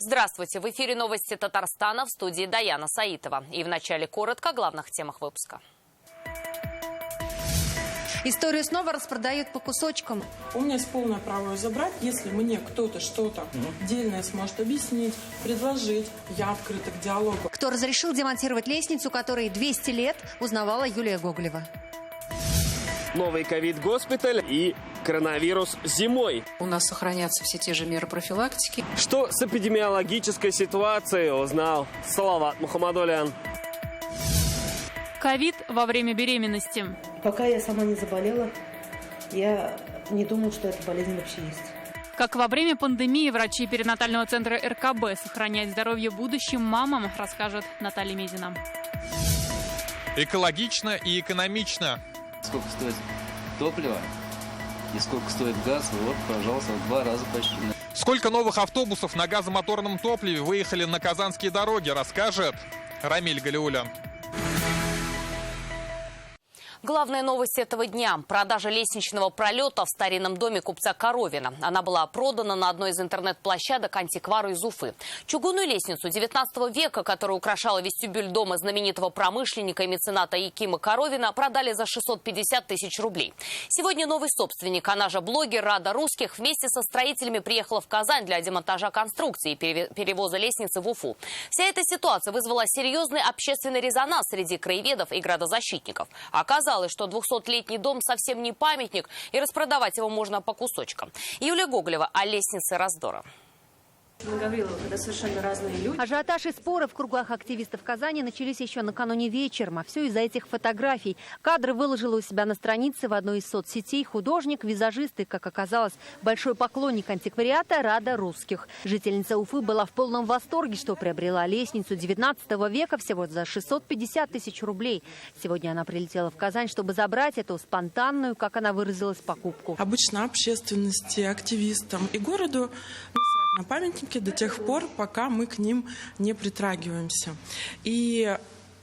Здравствуйте! В эфире новости Татарстана, в студии Даяна Саитова. И вначале коротко о главных темах выпуска. Историю снова распродают по кусочкам. У меня есть полное право ее забрать, если мне кто-то что-то дельное сможет объяснить, предложить. Я открыта к диалогу. Кто разрешил демонтировать лестницу, которой 200 лет, узнавала Юлия Гоголева. Новый ковид-госпиталь и коронавирус зимой. У нас сохранятся все те же меры профилактики. Что с эпидемиологической ситуацией, узнал Салават Мухаммадуллян. Ковид во время беременности. Пока я сама не заболела, я не думала, что эта болезнь вообще есть. Как во время пандемии врачи перинатального центра РКБ сохраняют здоровье будущим мамам, расскажет Наталья Медина. Экологично и экономично. Сколько стоит топливо и сколько стоит газ, вот, пожалуйста, в 2 раза почти. Сколько новых автобусов на газомоторном топливе выехали на казанские дороги, расскажет Рамиль Галиулян. Главная новость этого дня – продажа лестничного пролета в старинном доме купца Коровина. Она была продана на одной из интернет-площадок антиквару из Уфы. Чугунную лестницу 19 века, которая украшала вестибюль дома знаменитого промышленника и мецената Якима Коровина, продали за 650 тысяч рублей. Сегодня новый собственник, она же блогер Рада Русских, вместе со строителями приехала в Казань для демонтажа конструкции и перевоза лестницы в Уфу. Вся эта ситуация вызвала серьезный общественный резонанс среди краеведов и градозащитников. Оказалось, что 200-летний дом совсем не памятник, и распродавать его можно по кусочкам. Юлия Гоголева о лестнице раздора. Гаврилова, когда совершенно разные люди. Ажиотаж и споры в кругах активистов Казани начались еще накануне вечером. А все из-за этих фотографий. Кадры выложила у себя на странице в одной из соцсетей художник, визажист и, как оказалось, большой поклонник антиквариата Рада Русских. Жительница Уфы была в полном восторге, что приобрела лестницу 19 века всего за 650 тысяч рублей. Сегодня она прилетела в Казань, чтобы забрать эту спонтанную, как она выразилась, покупку. Обычно общественности, активистам и городу на памятники до тех пор, пока мы к ним не притрагиваемся. И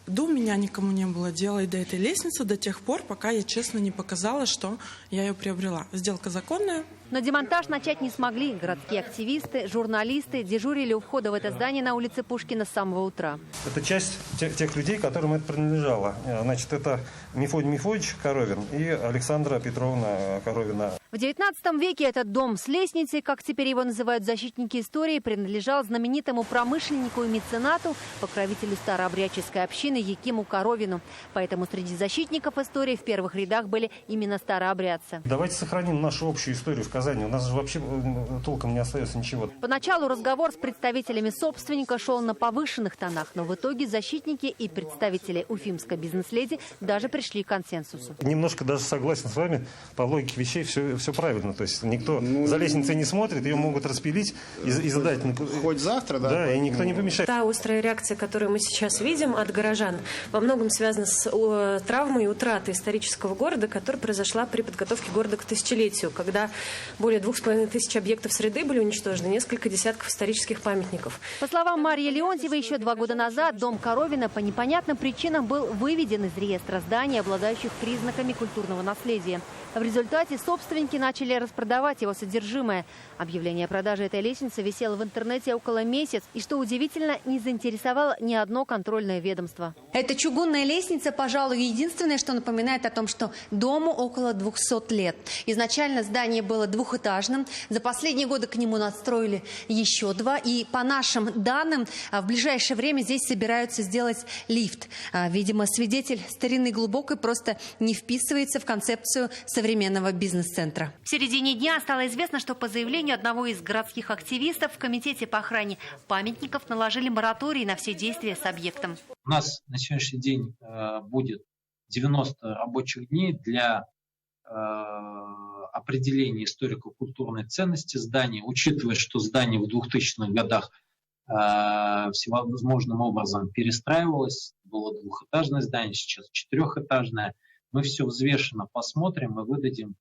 до меня никому не было дела и до этой лестницы до тех пор, пока я честно не показала, что я ее приобрела. Сделка законная. Но демонтаж начать не смогли. Городские активисты, журналисты дежурили у входа в это здание на улице Пушкина с самого утра. Это часть тех людей, которым это принадлежало. Значит, это Мефодий Мефодьевич Коровин и Александра Петровна Коровина. В 19 веке этот дом с лестницей, как теперь его называют защитники истории, принадлежал знаменитому промышленнику и меценату, покровителю старообрядческой общины Якиму Коровину. Поэтому среди защитников истории в первых рядах были именно старообрядцы. Давайте сохраним нашу общую историю в Казани. У нас же вообще толком не остается ничего. Поначалу разговор с представителями собственника шел на повышенных тонах, но в итоге защитники и представители уфимской бизнес-леди даже пришли к консенсусу. Немножко даже согласен с вами, по логике вещей все правильно. То есть никто за лестницей не смотрит, ее могут распилить и задать. Хоть завтра, да? Да, и никто не помешает. Та острая реакция, которую мы сейчас видим от горожан, во многом связана с травмой и утратой исторического города, которая произошла при подготовке города к тысячелетию, когда более 2500 объектов среды были уничтожены, несколько десятков исторических памятников. По словам Марии Леонтьевой, еще 2 года назад дом Коровина по непонятным причинам был выведен из реестра зданий, обладающих признаками культурного наследия. В результате собственники начали распродавать его содержимое. Объявление о продаже этой лестницы висело в интернете около месяца. И, что удивительно, не заинтересовало ни одно контрольное ведомство. Эта чугунная лестница, пожалуй, единственное, что напоминает о том, что дому около 200 лет. Изначально здание было двухэтажным. За последние годы к нему надстроили еще 2. И по нашим данным, в ближайшее время здесь собираются сделать лифт. Видимо, свидетель старины глубокой просто не вписывается в концепцию современного бизнес-центра. В середине дня стало известно, что по заявлению одного из городских активистов в Комитете по охране памятников наложили мораторий на все действия с объектом. У нас на сегодняшний день будет 90 рабочих дней для определения историко-культурной ценности здания, учитывая, что здание в 2000-х годах всевозможным образом перестраивалось, было двухэтажное здание, сейчас 4-этажное. Мы все взвешенно посмотрим и выдадим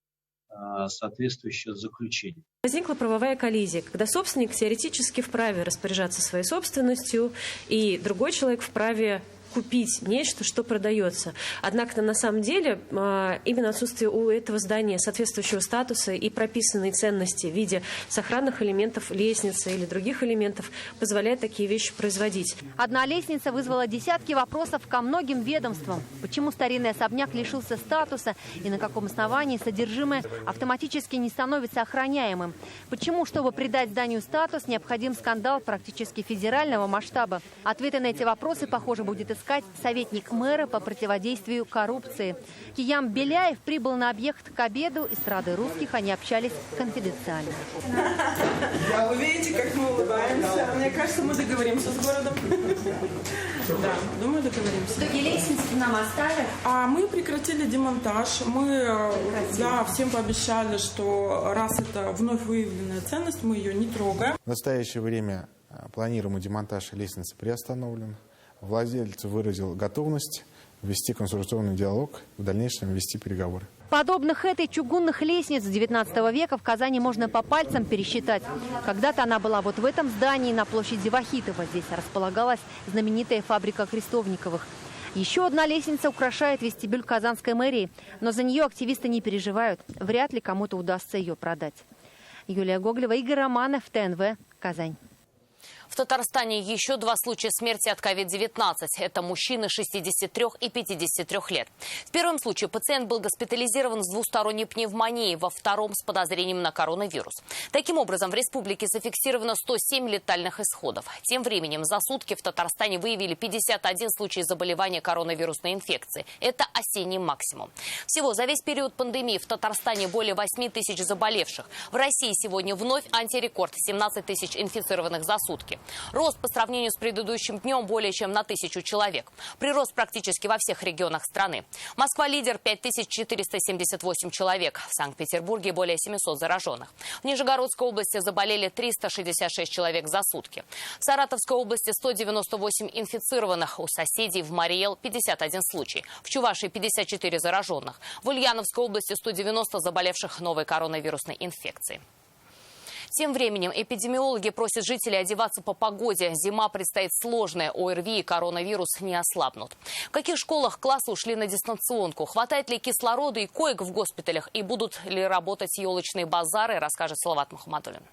соответствующее заключение. Возникла правовая коллизия, когда собственник теоретически вправе распоряжаться своей собственностью, и другой человек вправе купить нечто, что продается. Однако на самом деле именно отсутствие у этого здания соответствующего статуса и прописанной ценности в виде сохранных элементов лестницы или других элементов позволяет такие вещи производить. Одна лестница вызвала десятки вопросов ко многим ведомствам. Почему старинный особняк лишился статуса и на каком основании содержимое автоматически не становится охраняемым? Почему, чтобы придать зданию статус, необходим скандал практически федерального масштаба? Ответы на эти вопросы, похоже, будет искать советник мэра по противодействию коррупции. Киям Беляев прибыл на объект к обеду. И с Радой русских они общались конфиденциально. Вы видите, как мы улыбаемся. Мне кажется, мы договоримся с городом. Да, думаю, договоримся. Лестницы нам оставят? А мы прекратили демонтаж. Мы всем пообещали, что раз это вновь выявленная ценность, мы ее не трогаем. В настоящее время планируемый демонтаж лестницы приостановлен. Владелец выразил готовность вести консультационный диалог, в дальнейшем вести переговоры. Подобных этой чугунных лестниц XIX века в Казани можно по пальцам пересчитать. Когда-то она была вот в этом здании на площади Вахитова. Здесь располагалась знаменитая фабрика Крестовниковых. Еще одна лестница украшает вестибюль Казанской мэрии. Но за нее активисты не переживают. Вряд ли кому-то удастся ее продать. Юлия Гоголева, Игорь Романов, ТНВ, Казань. В Татарстане еще 2 случая смерти от COVID-19. Это мужчины 63 и 53 лет. В первом случае пациент был госпитализирован с двусторонней пневмонией, во втором с подозрением на коронавирус. Таким образом, в республике зафиксировано 107 летальных исходов. Тем временем за сутки в Татарстане выявили 51 случай заболевания коронавирусной инфекцией. Это осенний максимум. Всего за весь период пандемии в Татарстане более 8 тысяч заболевших. В России сегодня вновь антирекорд – 17 тысяч инфицированных за сутки. Рост по сравнению с предыдущим днем более чем на 1000 человек. Прирост практически во всех регионах страны. Москва лидер – 5478 человек. В Санкт-Петербурге более 700 зараженных. В Нижегородской области заболели 366 человек за сутки. В Саратовской области 198 инфицированных. У соседей в Мариэл 51 случай. В Чувашии 54 зараженных. В Ульяновской области 190 заболевших новой коронавирусной инфекцией. Тем временем эпидемиологи просят жителей одеваться по погоде. Зима предстоит сложная, ОРВИ и коронавирус не ослабнут. В каких школах классы ушли на дистанционку? Хватает ли кислорода и коек в госпиталях? И будут ли работать елочные базары, расскажет Салават Мухаммадуллин.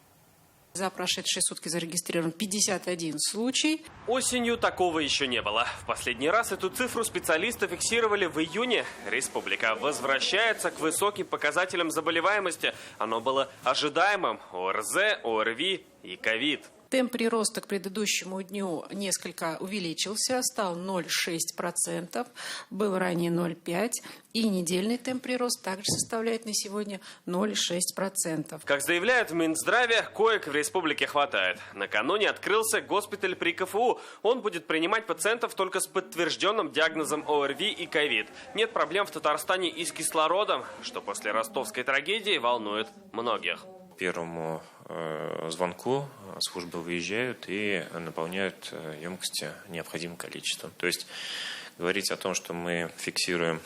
За прошедшие сутки зарегистрирован 51 случай. Осенью такого еще не было. В последний раз эту цифру специалисты фиксировали в июне. Республика возвращается к высоким показателям заболеваемости. Оно было ожидаемым. ОРЗ, ОРВИ и ковид. Темп прироста к предыдущему дню несколько увеличился, стал 0,6%, был ранее 0,5%, и недельный темп прироста также составляет на сегодня 0,6%. Как заявляют в Минздраве, коек в республике хватает. Накануне открылся госпиталь при КФУ. Он будет принимать пациентов только с подтвержденным диагнозом ОРВИ и ковид. Нет проблем в Татарстане и с кислородом, что после ростовской трагедии волнует многих. Первому звонку службы выезжают и наполняют емкости необходимым количеством. То есть говорить о том, что мы фиксируем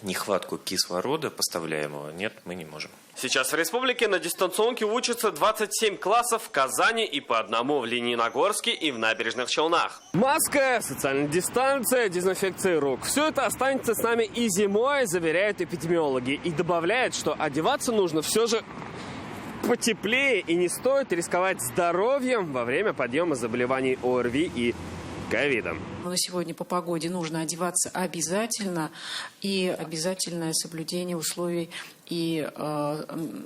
нехватку кислорода поставляемого, нет, мы не можем. Сейчас в республике на дистанционке учатся 27 классов в Казани и по одному в Лениногорске и в Набережных Челнах. Маска, социальная дистанция, дезинфекция рук. Все это останется с нами и зимой, заверяют эпидемиологи. И добавляют, что одеваться нужно все же потеплее и не стоит рисковать здоровьем во время подъема заболеваний ОРВИ и ковидом. На сегодня по погоде нужно одеваться обязательно, и обязательное соблюдение условий и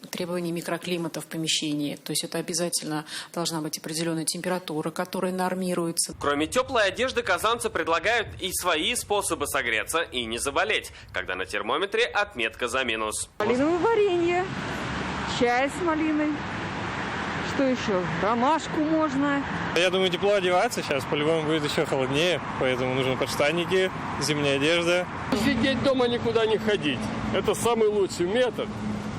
требований микроклимата в помещении. То есть это обязательно должна быть определенная температура, которая нормируется. Кроме теплой одежды, казанцы предлагают и свои способы согреться и не заболеть, когда на термометре отметка за минус. Малиновое варенье, чай с малиной. Что еще? Ромашку можно. Я думаю, тепло одеваться. Сейчас по-любому будет еще холоднее, поэтому нужны подштанники, зимняя одежда. Сидеть дома, никуда не ходить. Это самый лучший метод.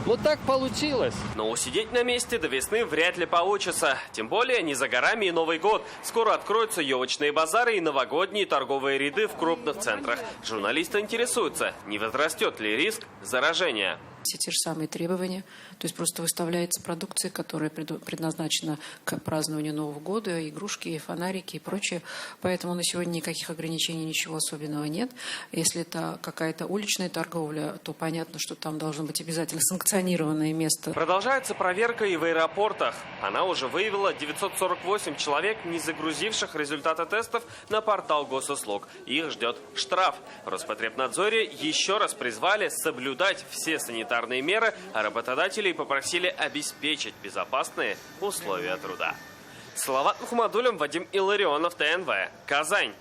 Вот так получилось. Но усидеть на месте до весны вряд ли получится. Тем более не за горами и Новый год. Скоро откроются елочные базары и новогодние торговые ряды в крупных центрах. Журналисты интересуются, не возрастет ли риск заражения. Все те же самые требования, то есть просто выставляется продукция, которая предназначена к празднованию Нового года, игрушки, фонарики и прочее. Поэтому на сегодня никаких ограничений, ничего особенного нет. Если это какая-то уличная торговля, то понятно, что там должно быть обязательно санкционированное место. Продолжается проверка и в аэропортах. Она уже выявила 948 человек, не загрузивших результаты тестов на портал госуслуг. Их ждет штраф. В Роспотребнадзоре еще раз призвали соблюдать все санитарные меры, а работодателей попросили обеспечить безопасные условия труда. Салават Мухаммадулин, Вадим Илларионов, ТНВ, Казань.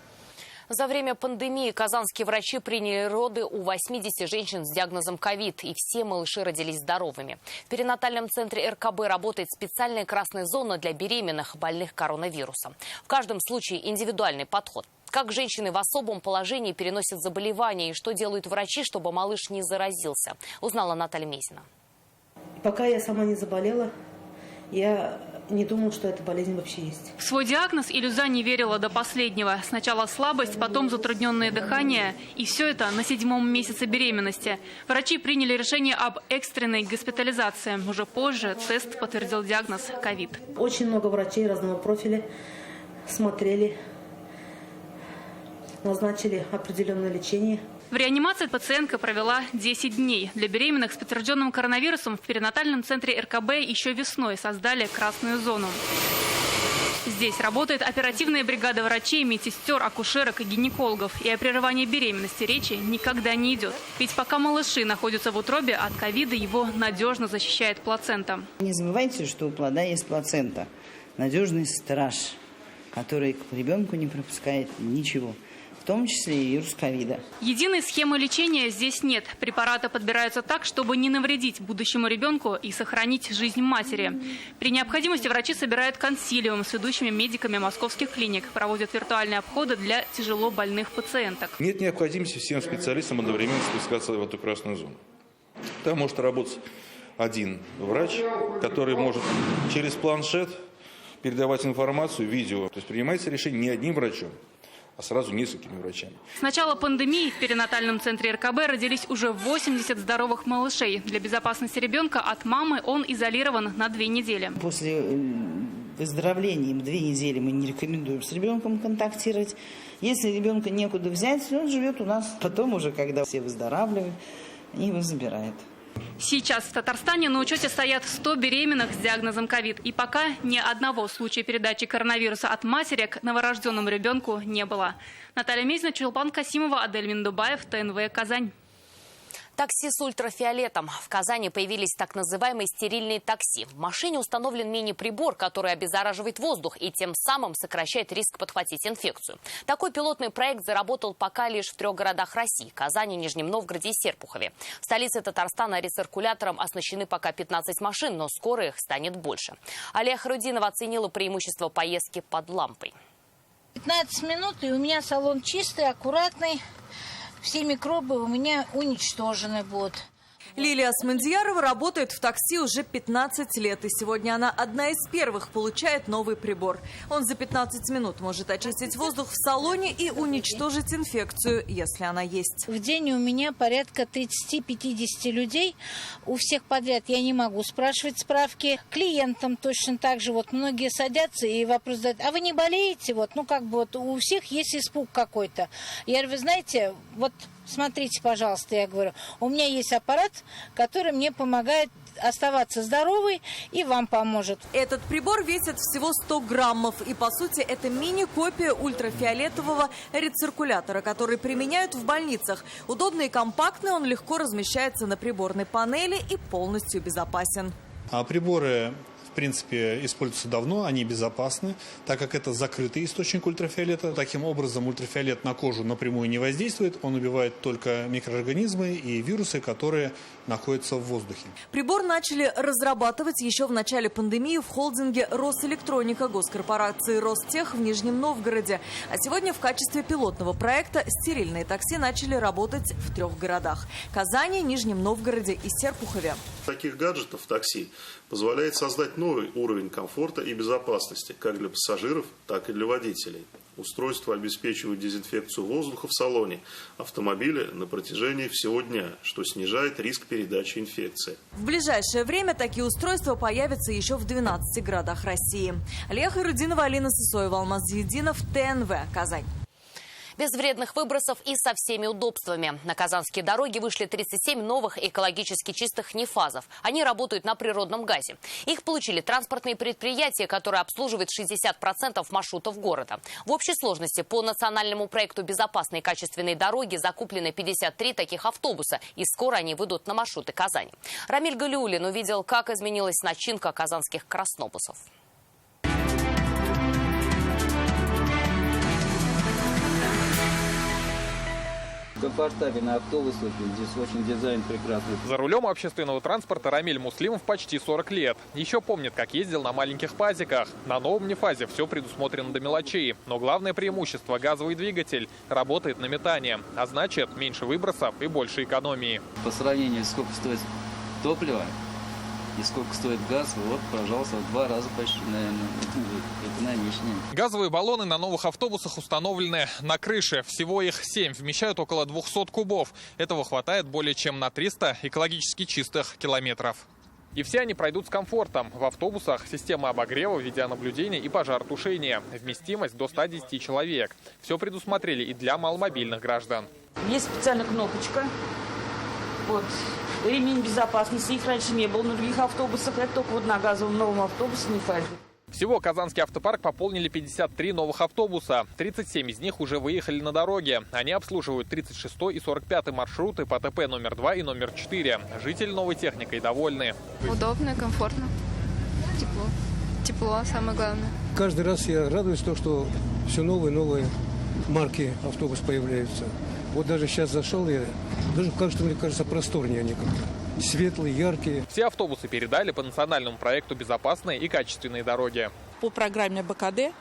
За время пандемии казанские врачи приняли роды у 80 женщин с диагнозом ковид, и все малыши родились здоровыми. В перинатальном центре РКБ работает специальная красная зона для беременных, больных коронавирусом. В каждом случае индивидуальный подход. Как женщины в особом положении переносят заболевания и что делают врачи, чтобы малыш не заразился, узнала Наталья Мезина. Пока я сама не заболела, я не думала, что эта болезнь вообще есть. В свой диагноз Илюза не верила до последнего. Сначала слабость, потом затрудненное дыхание. И все это на 7-м месяце беременности. Врачи приняли решение об экстренной госпитализации. Уже позже тест подтвердил диагноз ковид. Очень много врачей разного профиля смотрели, назначили определенное лечение. В реанимации пациентка провела 10 дней. Для беременных с подтвержденным коронавирусом в перинатальном центре РКБ еще весной создали красную зону. Здесь работает оперативная бригада врачей, медсестер, акушерок и гинекологов. И о прерывании беременности речи никогда не идет. Ведь пока малыши находятся в утробе, от ковида его надежно защищает плацента. Не забывайте, что у плода есть плацента. Надежный страж, который к ребенку не пропускает ничего. В том числе и вирус ковида. Единой схемы лечения здесь нет. Препараты подбираются так, чтобы не навредить будущему ребенку и сохранить жизнь матери. При необходимости врачи собирают консилиум с ведущими медиками московских клиник, проводят виртуальные обходы для тяжело больных пациенток. Нет необходимости всем специалистам одновременно спускаться в эту красную зону. Там может работать один врач, который может через планшет передавать информацию, видео. То есть принимается решение не одним врачом, а сразу несколькими врачами. С начала пандемии в перинатальном центре РКБ родились уже 80 здоровых малышей. Для безопасности ребенка от мамы он изолирован на 2 недели. После выздоровления 2 недели мы не рекомендуем с ребенком контактировать. Если ребенка некуда взять, он живет у нас. Потом уже, когда все выздоравливают, они его забирают. Сейчас в Татарстане на учете стоят 100 беременных с диагнозом ковид. И пока ни одного случая передачи коронавируса от матери к новорожденному ребенку не было. Наталья Мезина, Чулпан Касимова, Адель Миндубаев, ТНВ, Казань. Такси с ультрафиолетом. В Казани появились так называемые стерильные такси. В машине установлен мини-прибор, который обеззараживает воздух и тем самым сокращает риск подхватить инфекцию. Такой пилотный проект заработал пока лишь в 3 городах России – Казани, Нижнем Новгороде и Серпухове. В столице Татарстана рециркулятором оснащены пока 15 машин, но скоро их станет больше. Алия Харудинова оценила преимущество поездки под лампой. 15 минут, и у меня салон чистый, аккуратный. Все микробы у меня уничтожены будут. Лилия Асмандиярова работает в такси уже 15 лет. И сегодня она одна из первых получает новый прибор. Он за 15 минут может очистить воздух в салоне и уничтожить инфекцию, если она есть. В день у меня порядка 30-50 людей. У всех подряд я не могу спрашивать справки. Клиентам точно так же. Вот многие садятся и вопрос задают: а вы не болеете? Вот, ну как бы вот у всех есть испуг какой-то. Я говорю: вы знаете, вот смотрите, пожалуйста, я говорю, у меня есть аппарат, который мне помогает оставаться здоровой и вам поможет. Этот прибор весит всего 100 граммов. И, по сути, это мини-копия ультрафиолетового рециркулятора, который применяют в больницах. Удобный и компактный, он легко размещается на приборной панели и полностью безопасен. Приборы, в принципе, используются давно, они безопасны, так как это закрытый источник ультрафиолета. Таким образом, ультрафиолет на кожу напрямую не воздействует, он убивает только микроорганизмы и вирусы, которые находятся в воздухе. Прибор начали разрабатывать еще в начале пандемии в холдинге «Росэлектроника» госкорпорации «Ростех» в Нижнем Новгороде. А сегодня в качестве пилотного проекта стерильные такси начали работать в 3 городах – Казани, Нижнем Новгороде и Серпухове. Таких гаджетов в такси позволяет создать новый уровень комфорта и безопасности как для пассажиров, так и для водителей. Устройства обеспечивают дезинфекцию воздуха в салоне автомобиля на протяжении всего дня, что снижает риск передачи инфекции. В ближайшее время такие устройства появятся еще в 12 городах России. Лея Хайрудинова, Алина Сысоева, Алмаз Зиединов, ТНВ, Казань. Без вредных выбросов и со всеми удобствами. На казанские дороги вышли 37 новых экологически чистых нефазов. Они работают на природном газе. Их получили транспортные предприятия, которые обслуживают 60% маршрутов города. В общей сложности по национальному проекту «Безопасные и качественные дороги» закуплены 53 таких автобуса. И скоро они выйдут на маршруты Казани. Рамиль Галиуллин увидел, как изменилась начинка казанских краснобусов. Комфортабельный автобус, здесь очень дизайн прекрасный. За рулем общественного транспорта Рамиль Муслимов почти 40 лет. Еще помнит, как ездил на маленьких пазиках. На новом нефазе все предусмотрено до мелочей. Но главное преимущество – газовый двигатель работает на метание. А значит, меньше выбросов и больше экономии. По сравнению, сколько стоит топливо и сколько стоит газ, вот, пожалуйста, в 2 раза почти, наверное, экономичнее. Газовые баллоны на новых автобусах установлены на крыше. Всего их 7, вмещают около 200 кубов. Этого хватает более чем на 300 экологически чистых километров. И все они пройдут с комфортом. В автобусах система обогрева, видеонаблюдения и пожаротушения. Вместимость до 110 человек. Все предусмотрели и для маломобильных граждан. Есть специальная кнопочка. Вот. Ремень безопасности, их раньше не было на других автобусах, это только вот на газовом новом автобусе нефазе. Всего Казанский автопарк пополнили 53 новых автобуса. 37 из них уже выехали на дороге. Они обслуживают 36 и 45 маршруты по ТП номер 2 и номер 4. Жители новой техникой довольны. Удобно, комфортно, тепло. Тепло самое главное. Каждый раз я радуюсь тому, что все новые и новые марки автобус появляются. Вот даже сейчас зашел я, даже как-то, мне кажется, просторнее они как-то. Светлые, яркие. Все автобусы передали по национальному проекту «Безопасные и качественные дороги». По программе БКД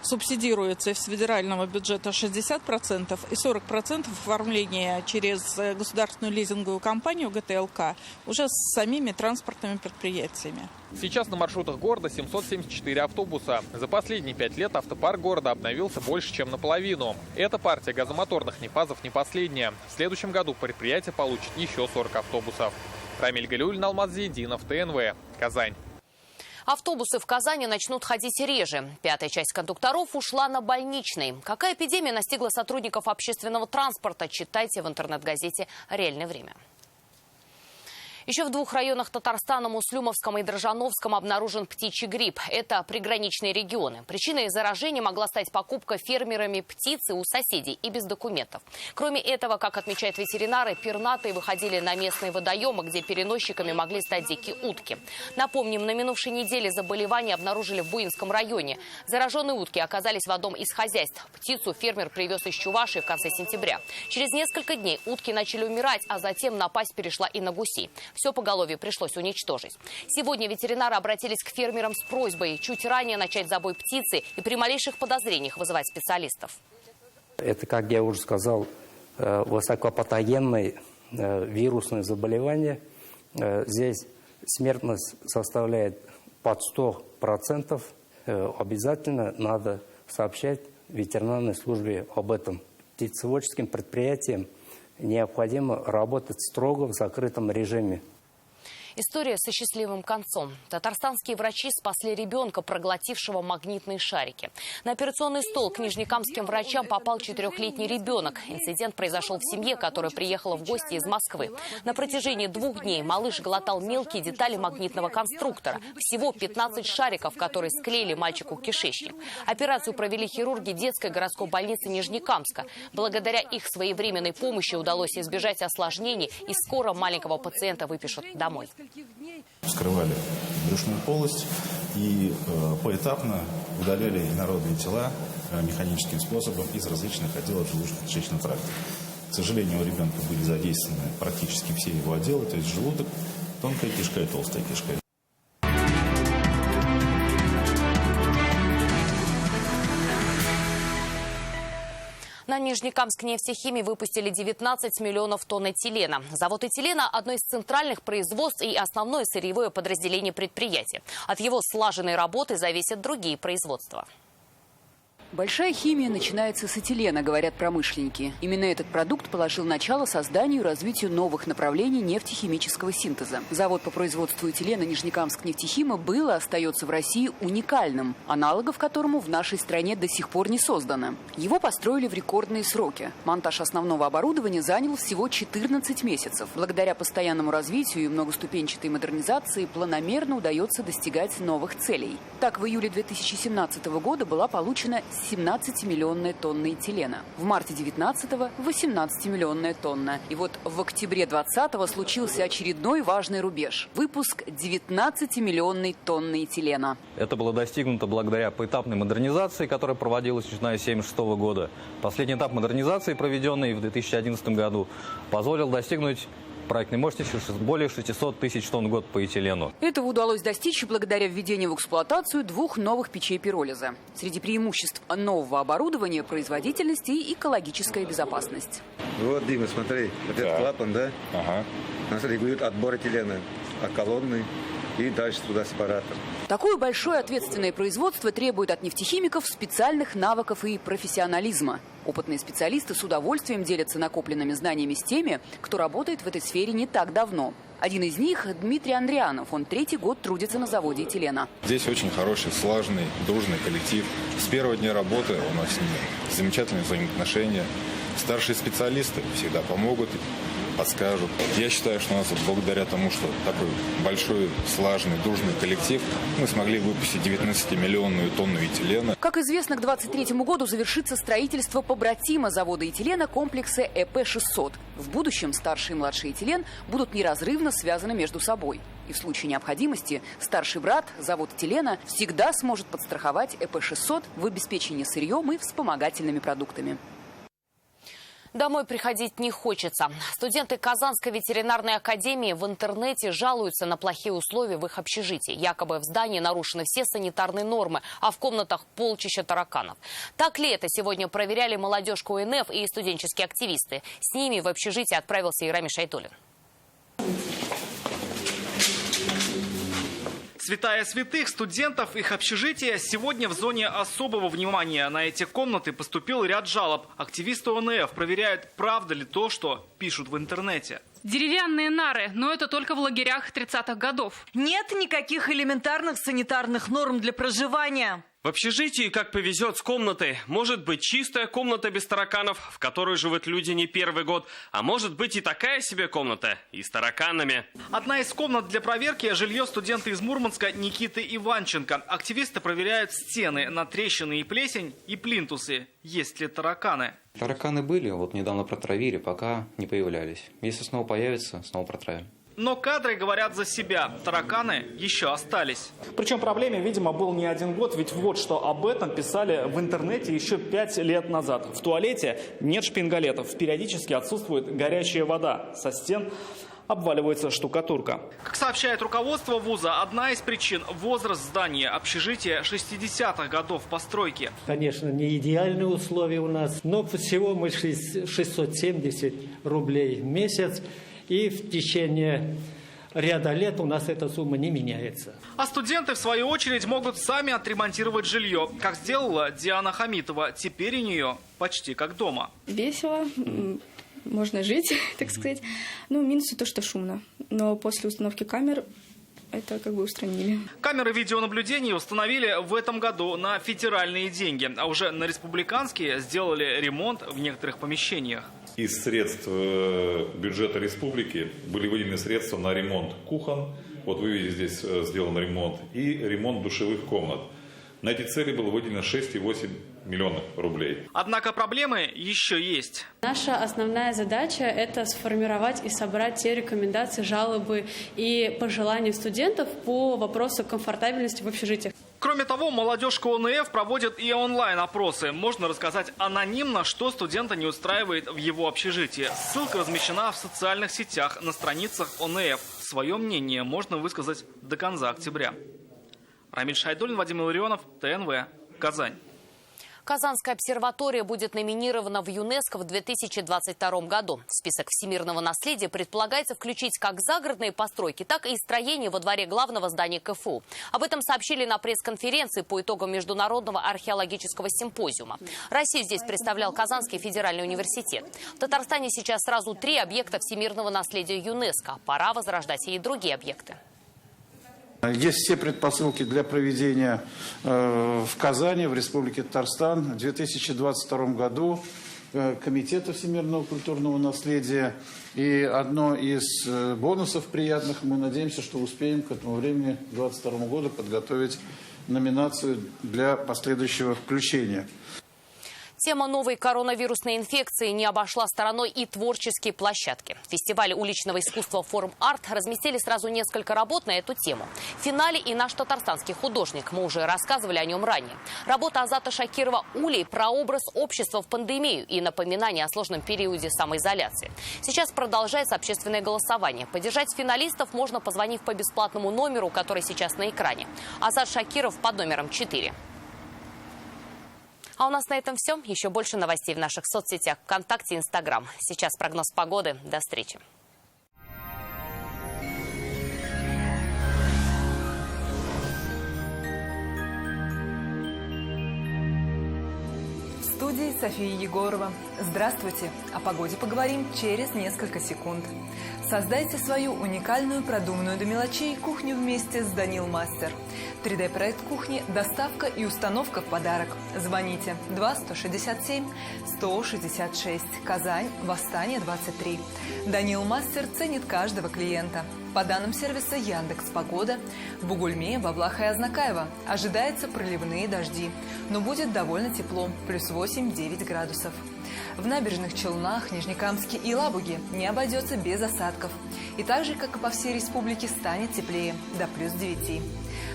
субсидируется из федерального бюджета 60% и 40% оформления через государственную лизинговую компанию ГТЛК уже с самими транспортными предприятиями. Сейчас на маршрутах города 774 автобуса. За последние 5 лет автопарк города обновился больше, чем наполовину. Эта партия газомоторных нефазов не последняя. В следующем году предприятие получит еще 40 автобусов. Рамиль Галиуллин, Алмаз Зиединов, ТНВ, Казань. Автобусы в Казани начнут ходить реже. 5-я часть кондукторов ушла на больничный. Какая эпидемия настигла сотрудников общественного транспорта, читайте в интернет-газете «Реальное время». Еще в 2 районах Татарстана, Муслюмовском и Дрожжановском, обнаружен птичий грипп. Это приграничные регионы. Причиной заражения могла стать покупка фермерами птицы у соседей и без документов. Кроме этого, как отмечают ветеринары, пернатые выходили на местные водоемы, где переносчиками могли стать дикие утки. Напомним, на минувшей неделе заболевание обнаружили в Буинском районе. Зараженные утки оказались в одном из хозяйств. Птицу фермер привез из Чувашии в конце сентября. Через несколько дней утки начали умирать, а затем напасть перешла и на гусей. Все поголовье пришлось уничтожить. Сегодня ветеринары обратились к фермерам с просьбой чуть ранее начать забой птицы и при малейших подозрениях вызывать специалистов. Это, как я уже сказал, высокопатогенное вирусное заболевание. Здесь смертность составляет под 100%. Обязательно надо сообщать ветеринарной службе об этом. Птицеводческим предприятиям необходимо работать строго в закрытом режиме. История со счастливым концом. Татарстанские врачи спасли ребенка, проглотившего магнитные шарики. На операционный стол к нижнекамским врачам попал 4-летний ребенок. Инцидент произошел в семье, которая приехала в гости из Москвы. На протяжении 2 дней малыш глотал мелкие детали магнитного конструктора. Всего 15 шариков, которые склеили мальчику кишечник. Операцию провели хирурги детской городской больницы Нижнекамска. Благодаря их своевременной помощи удалось избежать осложнений, и скоро маленького пациента выпишут домой. Вскрывали брюшную полость и поэтапно удаляли инородные тела механическим способом из различных отделов желудочно-кишечного тракта. К сожалению, у ребенка были задействованы практически все его отделы, то есть желудок, тонкая кишка и толстая кишка. На Нижнекамск нефтехимии выпустили 19 миллионов тонн этилена. Завод этилена – одно из центральных производств и основное сырьевое подразделение предприятия. От его слаженной работы зависят другие производства. Большая химия начинается с этилена, говорят промышленники. Именно этот продукт положил начало созданию и развитию новых направлений нефтехимического синтеза. Завод по производству этилена Нижнекамск нефтехима был и остается в России уникальным, аналогов которому в нашей стране до сих пор не создано. Его построили в рекордные сроки. Монтаж основного оборудования занял всего 14 месяцев. Благодаря постоянному развитию и многоступенчатой модернизации планомерно удается достигать новых целей. Так, в июле 2017 года была получена 17-миллионная тонна этилена. В марте 19-го 18-миллионная тонна. И вот в октябре 20-го случился очередной важный рубеж – выпуск 19-миллионной тонны этилена. Это было достигнуто благодаря поэтапной модернизации, которая проводилась начиная с 1976 года. Последний этап модернизации, проведенный в 2011 году, позволил достигнуть проектной мощностью более 600 тысяч тонн в год по этилену. Этого удалось достичь благодаря введению в эксплуатацию 2 новых печей пиролиза. Среди преимуществ нового оборудования – производительность и экологическая безопасность. Вот, Дима, смотри, вот этот клапан, да? Ага. У нас регулирует отбор этилена, колонны и дальше туда сепаратор. Такое большое ответственное производство требует от нефтехимиков специальных навыков и профессионализма. Опытные специалисты с удовольствием делятся накопленными знаниями с теми, кто работает в этой сфере не так давно. Один из них – Дмитрий Андрианов. Он 3-й год трудится на заводе этилена. Здесь очень хороший, слаженный, дружный коллектив. С первого дня работы у нас с ними замечательные взаимоотношения. Старшие специалисты всегда помогут, подскажут. Я считаю, что у нас благодаря тому, что такой большой, слаженный, дружный коллектив, мы смогли выпустить 19-миллионную тонну этилена. Как известно, к 2023 году завершится строительство побратима завода этилена комплекса ЭП-600. В будущем старший и младший этилен будут неразрывно связаны между собой. И в случае необходимости старший брат, завод этилена, всегда сможет подстраховать ЭП-600 в обеспечении сырьем и вспомогательными продуктами. Домой приходить не хочется. Студенты Казанской ветеринарной академии в интернете жалуются на плохие условия в их общежитии. Якобы в здании нарушены все санитарные нормы, а в комнатах полчища тараканов. Так ли это, сегодня проверяли молодежь УНФ и студенческие активисты. С ними в общежитие отправился Ирами Шайтулин. Святая святых студентов, их общежития. Сегодня в зоне особого внимания. На эти комнаты поступил ряд жалоб. Активисты ОНФ проверяют, правда ли то, что пишут в интернете. Деревянные нары, но это только в лагерях 30-х годов. Нет никаких элементарных санитарных норм для проживания. В общежитии, как повезет с комнатой, может быть чистая комната без тараканов, в которой живут люди не первый год, а может быть и такая себе комната, и с тараканами. Одна из комнат для проверки – жилье студента из Мурманска Никиты Иванченко. Активисты проверяют стены на трещины и плесень, и плинтусы. Есть ли тараканы? Тараканы были, вот недавно протравили, пока не появлялись. Если снова появятся, снова протравим. Но кадры говорят за себя. Тараканы еще остались. Причем проблеме, видимо, был не 1 год. Ведь вот что об этом писали в интернете еще 5 лет назад. В туалете нет шпингалетов. Периодически отсутствует горячая вода. Со стен обваливается штукатурка. Как сообщает руководство вуза, одна из причин – возраст здания, общежития 60-х годов постройки. Конечно, не идеальные условия у нас, но всего мы 670 рублей в месяц. И в течение ряда лет у нас эта сумма не меняется. А студенты, в свою очередь, могут сами отремонтировать жилье, как сделала Диана Хамитова. Теперь у нее почти как дома. Весело, можно жить, так сказать. Ну, минус то, что шумно. Но после установки камер это как бы устранили. Камеры видеонаблюдения установили в этом году на федеральные деньги, а уже на республиканские сделали ремонт в некоторых помещениях. Из средств бюджета республики были выделены средства на ремонт кухон. Вот вы видите, здесь сделан ремонт. И ремонт душевых комнат. На эти цели было выделено 6,8 миллионов рублей. Однако проблемы еще есть. Наша основная задача – это сформировать и собрать те рекомендации, жалобы и пожелания студентов по вопросу комфортабельности в общежитиях. Кроме того, молодежь ОНФ проводит и онлайн-опросы. Можно рассказать анонимно, что студента не устраивает в его общежитии. Ссылка размещена в социальных сетях на страницах ОНФ. Свое мнение можно высказать до конца октября. Рамиль Шайдуллин, Вадим Илларионов, ТНВ, Казань. Казанская обсерватория будет номинирована в ЮНЕСКО в 2022 году. В список всемирного наследия предполагается включить как загородные постройки, так и строения во дворе главного здания КФУ. Об этом сообщили на пресс-конференции по итогам Международного археологического симпозиума. Россию здесь представлял Казанский федеральный университет. В Татарстане сейчас сразу 3 объекта всемирного наследия ЮНЕСКО. Пора возрождать и другие объекты. Есть все предпосылки для проведения в Казани, в Республике Татарстан в 2022 году Комитета всемирного культурного наследия. И одно из бонусов приятных, мы надеемся, что успеем к этому времени, к 2022 году, подготовить номинацию для последующего включения. Тема новой коронавирусной инфекции не обошла стороной и творческие площадки. Фестиваль уличного искусства «Форм Арт» разместили сразу несколько работ на эту тему. В финале и наш татарстанский художник. Мы уже рассказывали о нем ранее. Работа Азата Шакирова «Улей» про образ общества в пандемию и напоминание о сложном периоде самоизоляции. Сейчас продолжается общественное голосование. Поддержать финалистов можно, позвонив по бесплатному номеру, который сейчас на экране. Азат Шакиров под номером 4. А у нас на этом все. Еще больше новостей в наших соцсетях ВКонтакте и Инстаграм. Сейчас прогноз погоды. До встречи. В студии София Егорова. Здравствуйте. О погоде поговорим через несколько секунд. Создайте свою уникальную, продуманную до мелочей кухню вместе с Данил Мастер. 3D-проект кухни, доставка и установка в подарок. Звоните 2-167-166. Казань, Восстание, 23. Данил Мастер ценит каждого клиента. По данным сервиса Яндекс.Погода, в Бугульме, Баблах и Азнакаево ожидаются проливные дожди, но будет довольно тепло, плюс 8-9 градусов. В Набережных Челнах, Нижнекамске и Лабуге не обойдется без осадков. И так же, как и по всей республике, станет теплее, до плюс 9.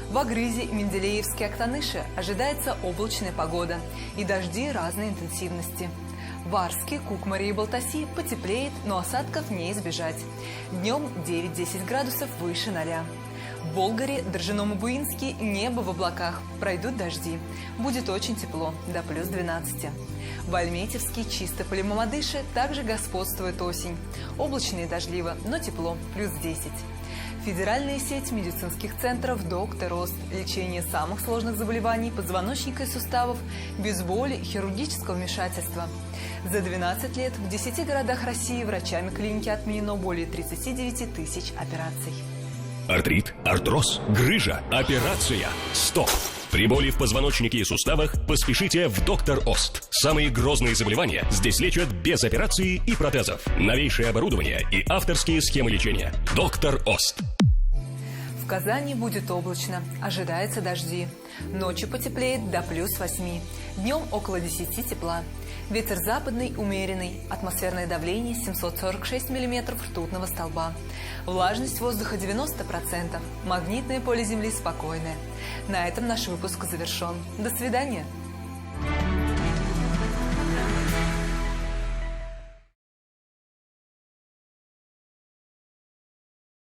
В Агрызе, Менделеевске, Актаныше ожидается облачная погода и дожди разной интенсивности. В Арске, Кукмаре и Балтаси потеплеет, но осадков не избежать. Днем 9-10 градусов выше 0. В Болгаре, Држаном и Буинске небо в облаках, пройдут дожди. Будет очень тепло, до плюс 12. В Альметьевске, Чистополе, Мамадыше также господствует осень. Облачно и дождливо, но тепло, плюс 10. Федеральная сеть медицинских центров «Доктор Ост». Лечение самых сложных заболеваний позвоночника и суставов без боли и хирургического вмешательства. За 12 лет в 10 городах России врачами клиники отменено более 39 тысяч операций. Артрит, артроз, грыжа, операция. Стоп! При боли в позвоночнике и суставах поспешите в «Доктор Ост». Самые грозные заболевания здесь лечат без операции и протезов. Новейшее оборудование и авторские схемы лечения. «Доктор Ост». В Казани будет облачно, ожидаются дожди. Ночью потеплеет до плюс 8. Днем около 10 тепла. Ветер западный умеренный. Атмосферное давление 746 миллиметров ртутного столба. Влажность воздуха 90%. Магнитное поле Земли спокойное. На этом наш выпуск завершен. До свидания.